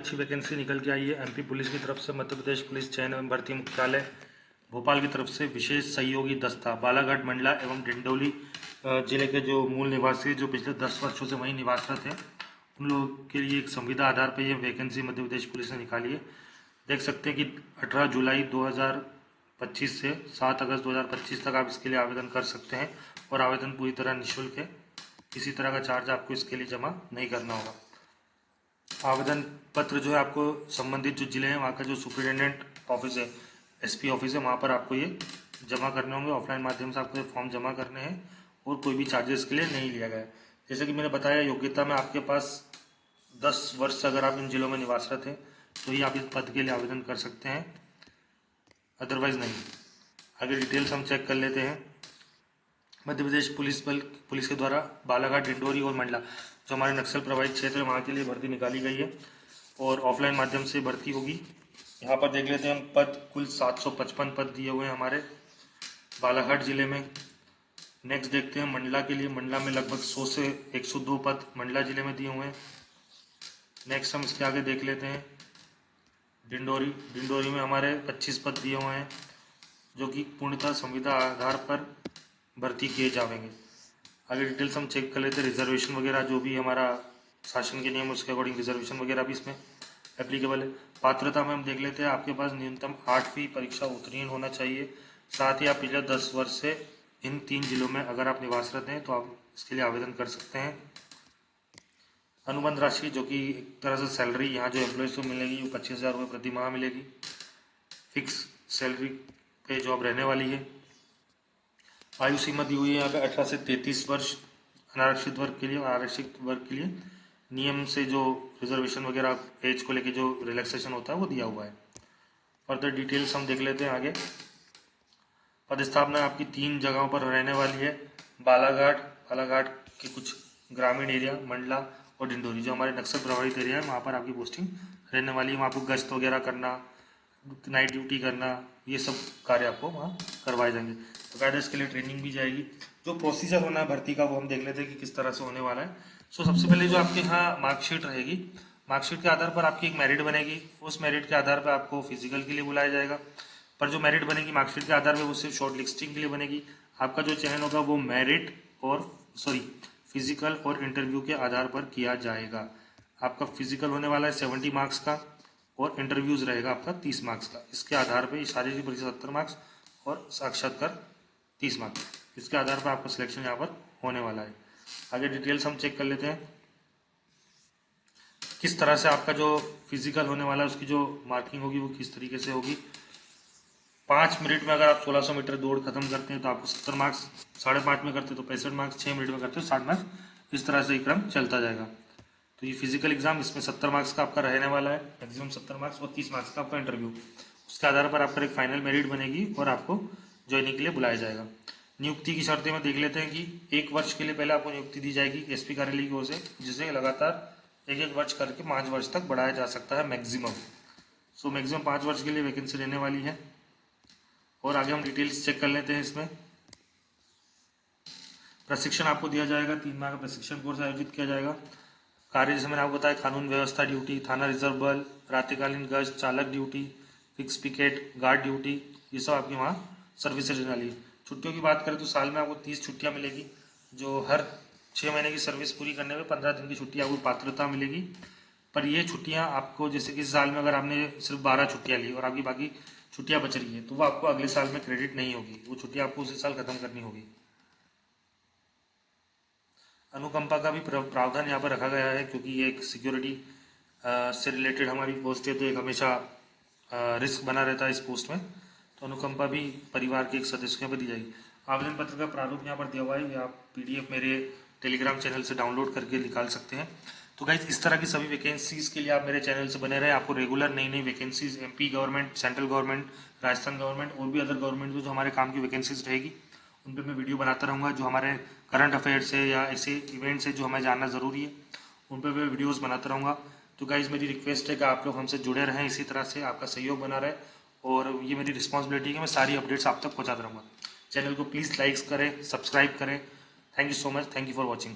अच्छी वैकेंसी निकल के आई है एमपी पुलिस की तरफ से। मध्य प्रदेश पुलिस चयन एवं भर्ती मुख्यालय भोपाल की तरफ से विशेष सहयोगी दस्ता बालाघाट, मंडला एवं डिंडोली जिले के जो मूल निवासी जो पिछले 10 वर्षों से वहीं निवासरत हैं, उन लोगों के लिए एक संविदा आधार पर यह वैकेंसी मध्य प्रदेश पुलिस ने निकाली है। देख सकते हैं कि 18 जुलाई 2025 से 7 अगस्त 2025 तक आप इसके लिए आवेदन कर सकते हैं और आवेदन पूरी तरह निःशुल्क है। किसी तरह का चार्ज आपको इसके लिए जमा नहीं करना होगा। आवेदन पत्र जो है आपको संबंधित जो जिले हैं वहाँ का जो सुपरिटेंडेंट ऑफिस है, एसपी ऑफिस है, वहाँ पर आपको ये जमा करने होंगे। ऑफलाइन माध्यम से आपको ये फॉर्म जमा करने हैं और कोई भी चार्जेस के लिए नहीं लिया गया है। जैसे कि मैंने बताया, योग्यता में आपके पास 10 वर्ष अगर आप इन जिलों में निवासरत हैं तो ही आप इस पद के लिए आवेदन कर सकते हैं, अदरवाइज नहीं। आगे डिटेल्स हम चेक कर लेते हैं। मध्य प्रदेश पुलिस के द्वारा बालाघाट, डिंडोरी और मंडला जो हमारे नक्सल प्रभावित क्षेत्र है वहाँ के लिए भर्ती निकाली गई है और ऑफलाइन माध्यम से भर्ती होगी। यहाँ पर देख लेते हैं हम पद, कुल 755 पद दिए हुए हैं हमारे बालाघाट जिले में। नेक्स्ट देखते हैं मंडला के लिए। मंडला में लगभग 100 से 102 पद मंडला जिले में दिए हुए हैं। नेक्स्ट हम इसके आगे देख लेते हैं डिंडोरी में हमारे 25 पद दिए हुए हैं जो कि पूर्णतः संविदा आधार पर भर्ती किए जाएंगे। आगे डिटेल्स हम चेक कर लेते हैं। रिजर्वेशन वगैरह जो भी हमारा शासन के नियम उसके अकॉर्डिंग रिजर्वेशन वगैरह भी इसमें एप्लीकेबल है। पात्रता में हम देख लेते हैं, आपके पास न्यूनतम 8वीं परीक्षा उत्तीर्ण होना चाहिए। साथ ही आप पिछले 10 वर्ष से इन 3 जिलों में अगर आप निवासरत हैं तो आप इसके लिए आवेदन कर सकते हैं। अनुबंध राशि जो कि एक तरह से सैलरी यहाँ जो एम्प्लॉयज़ को मिलेगी वो 25,000 रुपये प्रति माह मिलेगी। फिक्स सैलरी पे जॉब रहने वाली है। आयु सीमा दी हुई है यहाँ पे 18 से 33 वर्ष अनारक्षित वर्ग के लिए। आरक्षित वर्ग के लिए नियम से जो रिजर्वेशन वगैरह एज को लेके जो रिलैक्सेशन होता है वो दिया हुआ है। फर्दर डिटेल्स हम देख लेते हैं आगे। पदस्थापना आपकी 3 जगहों पर रहने वाली है। बालाघाट के कुछ ग्रामीण एरिया, मंडला और डिंडोरी जो हमारे नक्सल प्रभावित एरिया है वहाँ पर आपकी पोस्टिंग रहने वाली है। वहाँ आपको गश्त वगैरह करना, नाइट ड्यूटी करना, ये सब कार्य आपको वहाँ करवाए जाएंगे। तो कायदे इसके लिए ट्रेनिंग भी जाएगी। जो प्रोसीजर होना है भर्ती का वो हम देख लेते हैं कि किस तरह से होने वाला है। सबसे पहले जो आपके यहाँ मार्कशीट रहेगी, मार्कशीट के आधार पर आपकी एक मेरिट बनेगी। उस मेरिट के आधार पर आपको फिजिकल के लिए बुलाया जाएगा। पर जो मेरिट बनेगी मार्कशीट के आधार पर वो सिर्फ शॉर्ट लिस्टिंग के लिए बनेगी। आपका जो चयन होगा वो फिजिकल और इंटरव्यू के आधार पर किया जाएगा। आपका फिजिकल होने वाला है 70 मार्क्स का और इंटरव्यूज रहेगा आपका 30 मार्क्स का। इसके आधार पर शारीरिक परीक्षा 70 मार्क्स और साक्षात्कार 30 मार्क्स, इसके आधार पर आपका सिलेक्शन यहाँ पर होने वाला है। आगे डिटेल्स हम चेक कर लेते हैं किस तरह से आपका जो फिजिकल होने वाला है उसकी जो मार्किंग होगी वो किस तरीके से होगी। 5 मिनट में अगर आप 1600 मीटर दौड़ खत्म करते हैं तो आपको 70 मार्क्स, 5.5 में करते हैं तो 65 मार्क्स, 6 मिनट में करते हैं 60 मार्क्स। इस तरह से ये क्रम चलता जाएगा। तो ये फिजिकल एग्जाम इसमें 70 मार्क्स का आपका रहने वाला है, मैक्सिमम 70 मार्क्स, और 30 मार्क्स का आपका इंटरव्यू। उसके आधार पर आपका एक फाइनल मेरिट बनेगी और आपको ज्वाइनिंग के लिए बुलाया जाएगा। नियुक्ति की शर्तें में देख लेते हैं कि 1 वर्ष के लिए पहले आपको नियुक्ति दी जाएगी एसपी कार्यालय की ओर से, जिसे लगातार 1 वर्ष करके 5 वर्ष तक बढ़ाया जा सकता है मैक्सिमम। मैक्सिमम 5 वर्ष के लिए वैकेंसी रहने वाली है। और आगे हम डिटेल्स चेक कर लेते हैं। इसमें प्रशिक्षण आपको दिया जाएगा, 3 माह का प्रशिक्षण कोर्स आयोजित किया जाएगा। कार्य जैसे मैंने आपको बताया, कानून व्यवस्था ड्यूटी, थाना रिजर्व बल, रात्रिकालीन गश्त, चालक duty, fix picket, guard duty, ये सब आपकी वहाँ सर्विसेज रहने वाली है। छुट्टियों की बात करें तो साल में आपको 30 छुट्टियाँ मिलेगी, जो हर 6 महीने की सर्विस पूरी करने में 15 दिन की छुट्टी आपको पात्रता मिलेगी। पर ये छुट्टियाँ आपको, जैसे कि साल में अगर आपने सिर्फ 12 छुट्टियाँ ली और आपकी बाकी छुट्टियाँ बच रही है तो वो आपको अगले साल में क्रेडिट नहीं होगी, वो छुट्टियाँ आपको उसी साल खत्म करनी होगी। अनुकंपा का भी प्रावधान यहाँ पर रखा गया है, क्योंकि ये एक सिक्योरिटी से रिलेटेड हमारी पोस्ट है तो एक हमेशा रिस्क बना रहता है इस पोस्ट में। तो अनुकंपा भी परिवार के एक सदस्यों पर दी जाएगी। आवेदन पत्र का प्रारूप यहाँ पर दिया हुआ है, आप PDF मेरे टेलीग्राम चैनल से डाउनलोड करके निकाल सकते हैं। तो गाइज इस तरह की सभी वैकेंसीज़ के लिए आप मेरे चैनल से बने रहे। आपको रेगुलर नई नई vacancies MP government, central government, Rajasthan government और भी अदर गवर्नमेंट जो हमारे काम की वैकेंसीज रहेगी उन पर मैं वीडियो बनाता रहूँगा। जो हमारे करंट अफेयर्स है या ऐसे इवेंट्स है जो हमें जानना ज़रूरी है उन पर मैं वीडियोज़ बनाता रहूँगा। तो गाइज मेरी रिक्वेस्ट है कि आप लोग हमसे जुड़े रहें, इसी तरह से आपका सहयोग बना रहे और ये मेरी रिस्पॉन्सिबिलिटी है कि मैं सारी अपडेट्स आप तक पहुँचाता रहूँगा। चैनल को प्लीज़ लाइक्स करें, सब्सक्राइब करें। Thank you so much, thank you for watching.